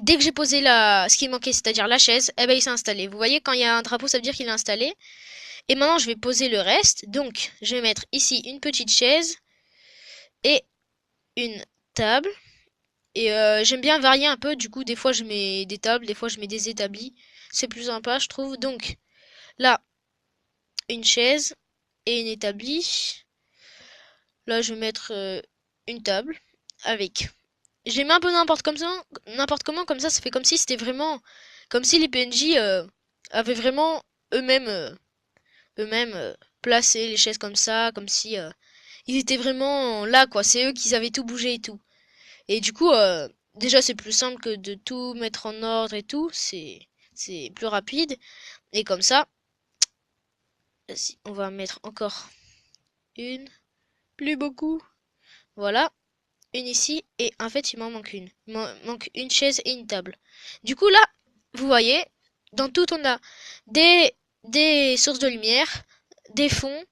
S2: dès que j'ai posé ce qui manquait, c'est-à-dire la chaise, eh ben il s'est installé. Vous voyez, quand il y a un drapeau, ça veut dire qu'il est installé. Et maintenant, je vais poser le reste. Donc, je vais mettre ici une petite chaise et une table. Et j'aime bien varier un peu. Du coup, des fois, je mets des tables, des fois, je mets des établis. C'est plus sympa, je trouve. Donc, là, une chaise et une établie. Là, je vais mettre une table avec. J'ai mis un peu n'importe comment, comme ça fait comme si c'était vraiment, comme si les PNJ avaient vraiment eux-mêmes, euh, eux-mêmes placé les chaises comme ça, comme si ils étaient vraiment là, quoi. C'est eux qui avaient tout bougé et tout. Et du coup, déjà c'est plus simple que de tout mettre en ordre et tout. C'est plus rapide. Et comme ça, on va mettre encore une, plus beaucoup. Voilà. Une ici et en fait il m'en manque une. Il m'en manque une chaise et une table. Du coup là, vous voyez, dans tout on a des sources de lumière, des fonds,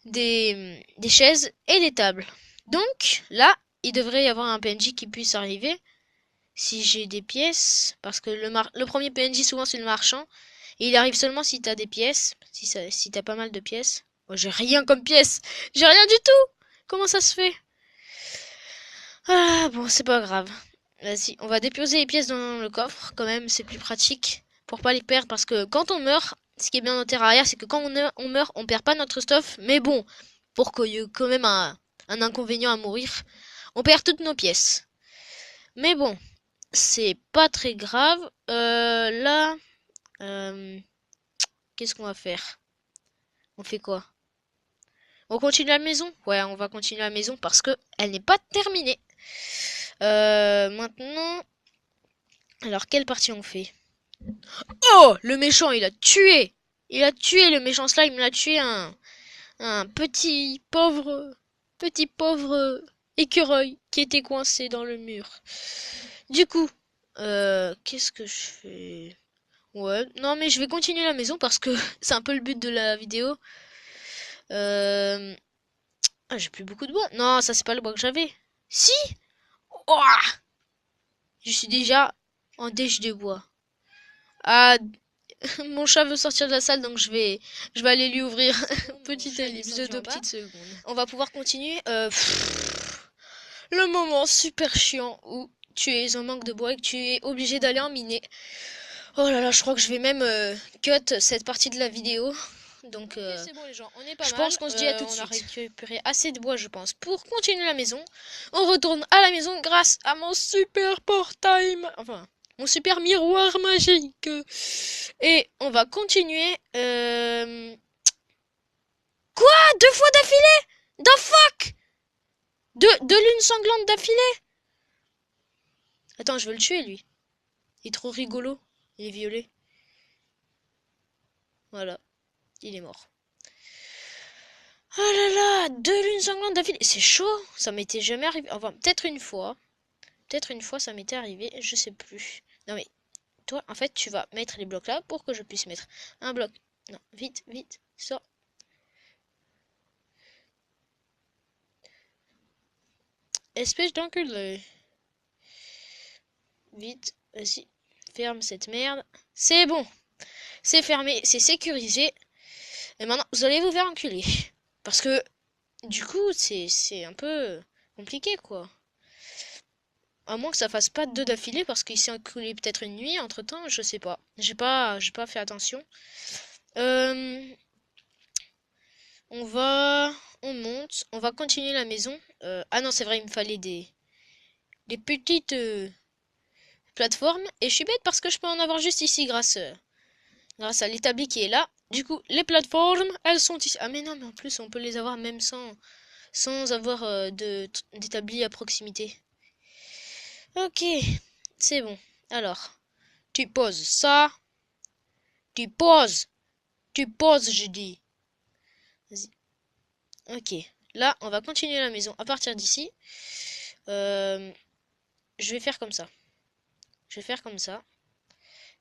S2: des chaises et des tables. Donc là, il devrait y avoir un PNJ qui puisse arriver si j'ai des pièces, parce que le premier PNJ souvent c'est le marchand et il arrive seulement si t'as des pièces, si t'as pas mal de pièces. Moi j'ai rien comme pièces, j'ai rien du tout. Comment ça se fait? Ah bon, c'est pas grave. Vas-y, on va déposer les pièces dans le coffre, quand même, c'est plus pratique pour pas les perdre parce que quand on meurt, ce qui est bien dans Terraria, c'est que quand on meurt, on perd pas notre stuff, mais bon, pour qu'il y ait quand même un inconvénient à mourir, on perd toutes nos pièces. Mais bon, c'est pas très grave. Là, euh, qu'est-ce qu'on va faire? On fait quoi? On continue la maison? Ouais, on va continuer la maison parce que elle n'est pas terminée. Maintenant, alors quelle partie on fait? Oh, le méchant, il a tué! Il a tué le méchant slime, il a tué un petit pauvre écureuil qui était coincé dans le mur. Du coup, qu'est-ce que je fais? Ouais, non mais je vais continuer la maison parce que c'est un peu le but de la vidéo. Euh... Ah, j'ai plus beaucoup de bois. Non, ça c'est pas le bois que j'avais. Si! Ouah, je suis déjà en déche de bois. Ah, mon chat veut sortir de la salle, donc je vais aller lui ouvrir. Petite ellipse de 2 petites secondes. On va pouvoir continuer. Le moment super chiant où tu es en manque de bois et que tu es obligé d'aller en miner. Oh là là, je crois que je vais même cut cette partie de la vidéo. Donc, c'est bon les gens, on est pas je mal. Pense qu'on se dit à tout de suite. On a récupéré assez de bois, je pense, pour continuer la maison. On retourne à la maison grâce à mon super portail, enfin, mon super miroir magique. Et on va continuer. Quoi? 2 fois d'affilée? The fuck? Deux lunes sanglantes d'affilée? Attends, je veux le tuer lui. Il est trop rigolo. Il est violet. Voilà, il est mort. Oh là là, 2 lunes sanglantes d'affilée. C'est chaud, ça m'était jamais arrivé. Enfin, peut-être une fois. Peut-être une fois ça m'était arrivé, je sais plus. Non mais, toi, en fait, tu vas mettre les blocs là pour que je puisse mettre un bloc. Non, vite, vite, sors. Espèce d'enculé. Vite, vas-y, ferme cette merde. C'est bon, c'est fermé, c'est sécurisé. Et maintenant, vous allez vous faire enculer. Parce que, du coup, c'est un peu compliqué, quoi. À moins que ça fasse pas deux d'affilée, parce qu'il s'est enculé peut-être une nuit, entre-temps, je sais pas. J'ai pas fait attention. Euh, on va... On monte, on va continuer la maison. Ah non, c'est vrai, il me fallait des petites plateformes. Et je suis bête parce que je peux en avoir juste ici grâce à l'établi qui est là. Du coup, les plateformes, elles sont ici. Ah mais non, mais en plus, on peut les avoir même sans avoir d'établi à proximité. Ok, c'est bon. Alors, tu poses ça, tu poses, tu poses, je dis. Vas-y. Ok, là, on va continuer la maison à partir d'ici. Euh, je vais faire comme ça. Je vais faire comme ça.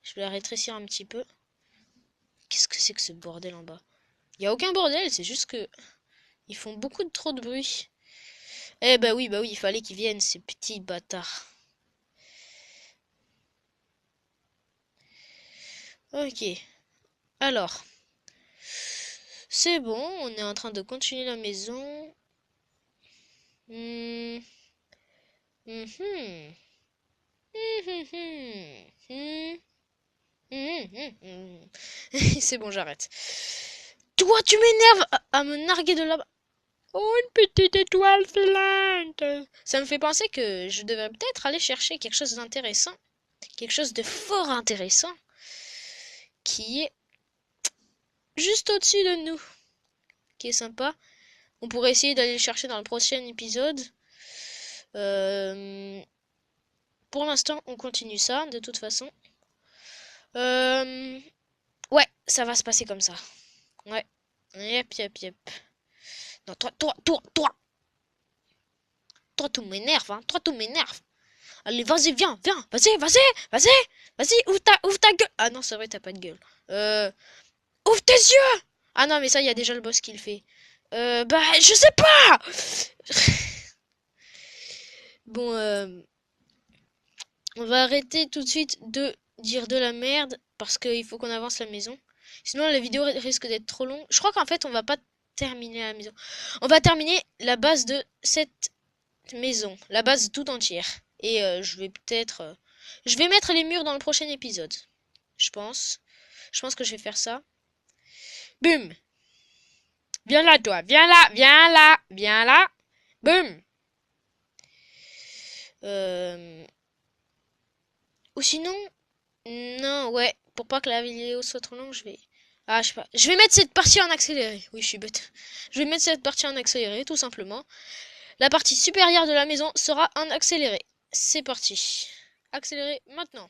S2: Je vais la rétrécir un petit peu. Qu'est-ce que c'est que ce bordel en bas? Il y a aucun bordel, c'est juste que ils font beaucoup trop de bruit. Eh bah oui, il fallait qu'ils viennent, ces petits bâtards. Ok, alors, c'est bon, on est en train de continuer la maison. Hmm, mhm, mhm, mhm, mhm, mhm. C'est bon, j'arrête. Toi, tu m'énerves à me narguer de là-bas. Oh, une petite étoile filante. Ça me fait penser que je devrais peut-être aller chercher quelque chose d'intéressant. Quelque chose de fort intéressant. Qui est juste au-dessus de nous. Qui est sympa. On pourrait essayer d'aller le chercher dans le prochain épisode. Euh, pour l'instant, on continue ça, de toute façon. Euh, ouais, ça va se passer comme ça. Ouais. Yep, yep, yep. Non, toi, tout m'énerve, hein. Toi, tout m'énerve. Allez, vas-y, viens, viens. Vas-y, ouvre ta gueule. Ah non, c'est vrai, t'as pas de gueule. Ouvre tes yeux. Ah non, mais ça, il y a déjà le boss qui le fait. Bah, je sais pas. Bon, on va arrêter tout de suite de dire de la merde parce qu'il faut qu'on avance la maison. Sinon, la vidéo risque d'être trop longue. Je crois qu'en fait, on va pas terminer la maison. On va terminer la base de cette maison, la base tout entière. Et je vais peut-être, je vais mettre les murs dans le prochain épisode. Je pense. Je pense que je vais faire ça. Boum. Viens là, toi. Viens là, viens là, viens là. Boum. Euh... Ou sinon, non, ouais. Pour pas que la vidéo soit trop longue, je vais. Ah, je sais pas. Je vais mettre cette partie en accéléré. Oui, je suis bête. Je vais mettre cette partie en accéléré, tout simplement. La partie supérieure de la maison sera en accéléré. C'est parti. Accéléré maintenant.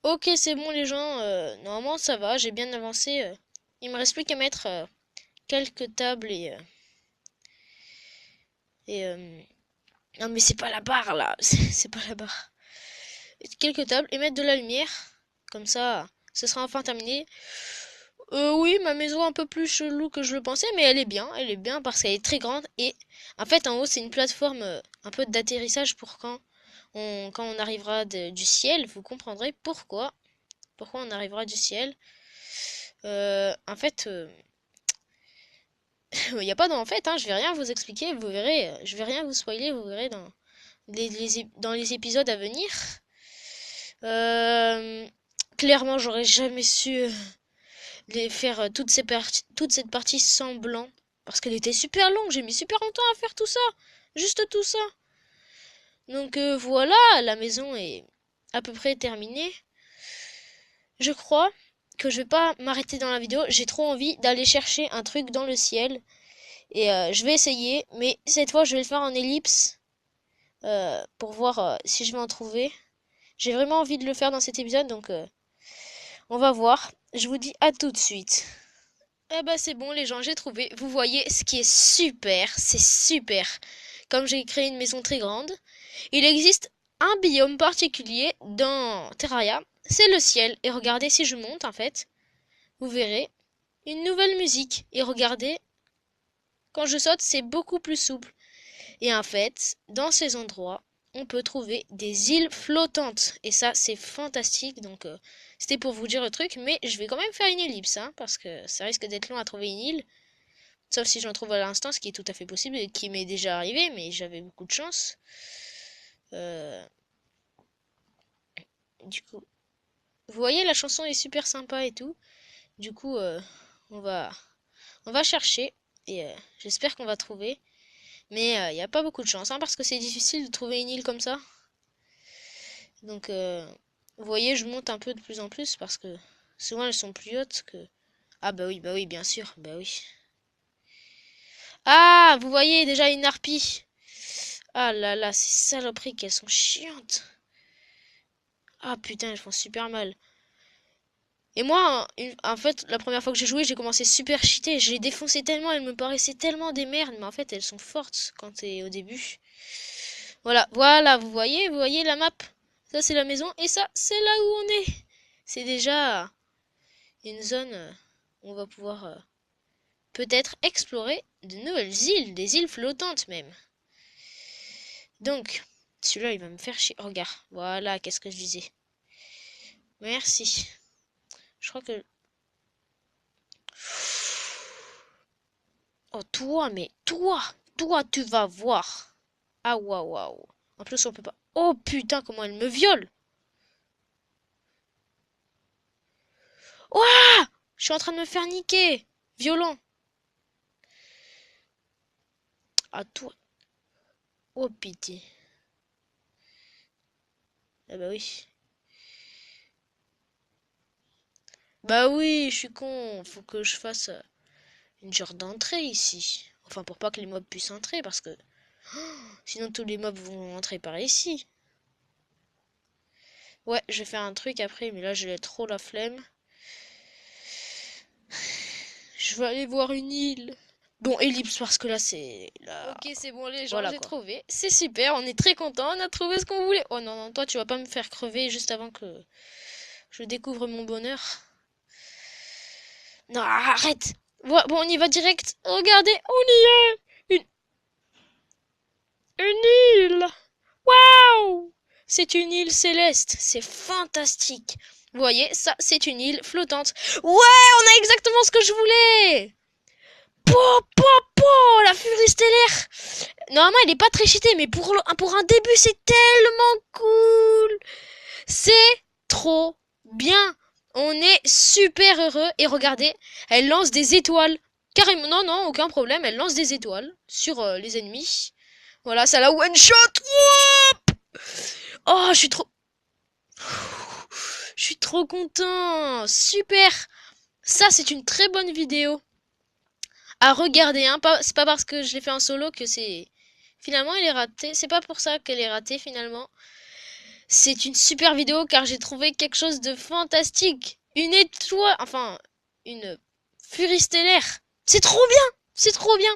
S2: Ok, c'est bon les gens, normalement ça va, j'ai bien avancé. Il me reste plus qu'à mettre quelques tables et non mais c'est pas la barre là, c'est pas la barre. Quelques tables et mettre de la lumière, comme ça, ce sera enfin terminé. Oui, ma maison est un peu plus chelou que je le pensais, mais elle est bien parce qu'elle est très grande et en fait en haut c'est une plateforme un peu d'atterrissage pour quand on arrivera du ciel, vous comprendrez pourquoi on arrivera du ciel. En fait, il n'y a pas d'en fait, hein, je vais rien vous expliquer, vous verrez, je vais rien vous spoiler, vous verrez dans dans les épisodes à venir. Euh, Clairement, j'aurais jamais su faire toute cette partie sans blanc parce qu'elle était super longue, j'ai mis super longtemps à faire tout ça, juste tout ça. Donc voilà, la maison est à peu près terminée. Je crois que je vais pas m'arrêter dans la vidéo, j'ai trop envie d'aller chercher un truc dans le ciel. Et je vais essayer, mais cette fois je vais le faire en ellipse pour voir si je vais en trouver. J'ai vraiment envie de le faire dans cet épisode, donc on va voir. Je vous dis à tout de suite. Eh ben c'est bon les gens, j'ai trouvé. Vous voyez, ce qui est super, c'est super. Comme j'ai créé une maison très grande, il existe un biome particulier dans Terraria, c'est le ciel. Et regardez, si je monte en fait, vous verrez une nouvelle musique. Et regardez, quand je saute, c'est beaucoup plus souple. Et en fait, dans ces endroits, on peut trouver des îles flottantes. Et ça, c'est fantastique. Donc, c'était pour vous dire le truc. Mais je vais quand même faire une ellipse, hein, parce que ça risque d'être long à trouver une île. Sauf si j'en trouve à l'instant, ce qui est tout à fait possible et qui m'est déjà arrivé. Mais j'avais beaucoup de chance. Euh, du coup, vous voyez, la chanson est super sympa et tout. Du coup, on va, on va chercher. Et j'espère qu'on va trouver. Mais il n'y a pas beaucoup de chance, hein, parce que c'est difficile de trouver une île comme ça. Donc, vous voyez, je monte un peu de plus en plus parce que souvent elles sont plus hautes que... Ah bah oui, bien sûr, bah oui. Ah, vous voyez déjà une harpie. Ah là là, ces saloperies qu'elles sont chiantes. Ah putain, elles font super mal. Et moi, en fait, la première fois que j'ai joué, j'ai commencé super cheaté. Je les défonçais tellement, elles me paraissaient tellement des merdes. Mais en fait, elles sont fortes quand t'es au début. Voilà, voilà, vous voyez la map. Ça, c'est la maison. Et ça, c'est là où on est. C'est déjà une zone où on va pouvoir peut-être explorer de nouvelles îles, des îles flottantes même. Donc, celui-là, il va me faire chier. Oh, regarde, voilà, qu'est-ce que je disais. Merci. Je crois que... Oh, toi, mais toi, tu vas voir. Ah, waouh, waouh. En plus, on peut pas... Oh, putain, comment elle me viole. Ouah, je suis en train de me faire niquer. Violent. Ah, toi. Oh, pitié. Ah bah oui. Bah oui, je suis con. Faut que je fasse une genre d'entrée ici. Enfin, pour pas que les mobs puissent entrer, parce que sinon tous les mobs vont entrer par ici. Ouais, je vais faire un truc après, mais là j'ai trop la flemme. Je vais aller voir une île. Bon, ellipse, parce que là c'est... Là... Ok, c'est bon les gens, voilà, j'ai trouvé. C'est super, on est très content, on a trouvé ce qu'on voulait. Oh non, non, toi tu vas pas me faire crever juste avant que je découvre mon bonheur. Non, arrête. Bon, on y va direct. Regardez, on y est. Une île. Waouh! C'est une île céleste. C'est fantastique. Vous voyez, ça, c'est une île flottante. Ouais, on a exactement ce que je voulais. Po, po, po, la furie stellaire. Normalement, il est pas très cheaté, mais pour un début, c'est tellement cool. C'est trop bien. On est super heureux. Et regardez, elle lance des étoiles. Carrément, non, non, aucun problème. Elle lance des étoiles sur les ennemis. Voilà, ça la one shot. Oh, je suis trop content. Super. Ça, c'est une très bonne vidéo à regarder. Hein. C'est pas parce que je l'ai fait en solo que c'est... Finalement, elle est ratée. C'est pas pour ça qu'elle est ratée, finalement. C'est une super vidéo car j'ai trouvé quelque chose de fantastique. Une étoile, enfin, une furie stellaire. C'est trop bien! C'est trop bien!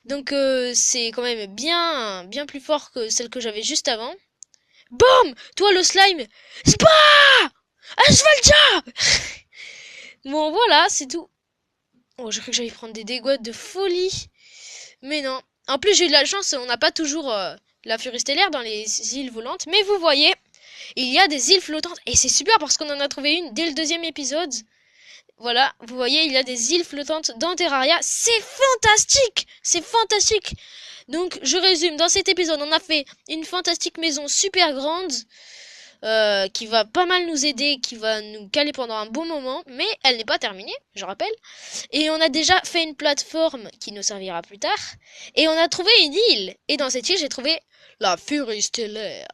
S2: Donc c'est quand même bien plus fort que celle que j'avais juste avant. Boum! Toi le slime! Spa! Asphaltia! Bon voilà, c'est tout. Oh, j'ai cru que j'allais prendre des dégâts de folie. Mais non. En plus, j'ai eu de la chance, on n'a pas toujours la furie stellaire dans les îles volantes. Mais vous voyez, il y a des îles flottantes. Et c'est super parce qu'on en a trouvé une dès le deuxième épisode. Voilà, vous voyez, il y a des îles flottantes dans Terraria. C'est fantastique! C'est fantastique! Donc, je résume. Dans cet épisode, on a fait une fantastique maison super grande. Qui va pas mal nous aider, qui va nous caler pendant un bon moment, mais elle n'est pas terminée, je rappelle. Et on a déjà fait une plateforme qui nous servira plus tard. Et on a trouvé une île. Et dans cette île, j'ai trouvé la furie stellaire.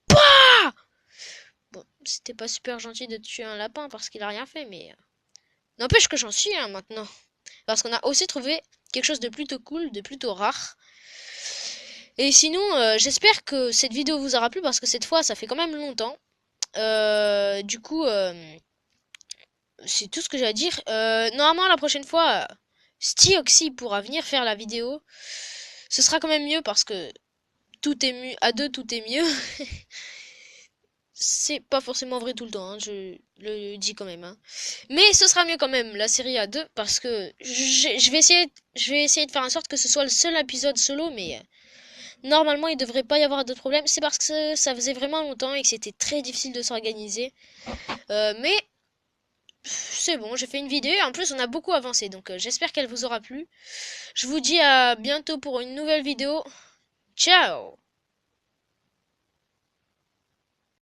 S2: Bah! Bon, c'était pas super gentil de tuer un lapin parce qu'il a rien fait, mais n'empêche que j'en suis maintenant. Parce qu'on a aussi trouvé quelque chose de plutôt cool, de plutôt rare. Et sinon, j'espère que cette vidéo vous aura plu parce que cette fois, ça fait quand même longtemps. Du coup, c'est tout ce que j'ai à dire. Normalement, la prochaine fois, Stioxy pourra venir faire la vidéo. Ce sera quand même mieux parce que tout est mieux. À deux, tout est mieux. C'est pas forcément vrai tout le temps, hein, je le dis quand même. Hein. Mais ce sera mieux quand même, la série à deux, parce que je vais essayer de faire en sorte que ce soit le seul épisode solo, mais normalement, il devrait pas y avoir de problème. C'est parce que ça faisait vraiment longtemps et que c'était très difficile de s'organiser. Mais c'est bon, j'ai fait une vidéo et en plus on a beaucoup avancé. Donc j'espère qu'elle vous aura plu. Je vous dis à bientôt pour une nouvelle vidéo. Ciao!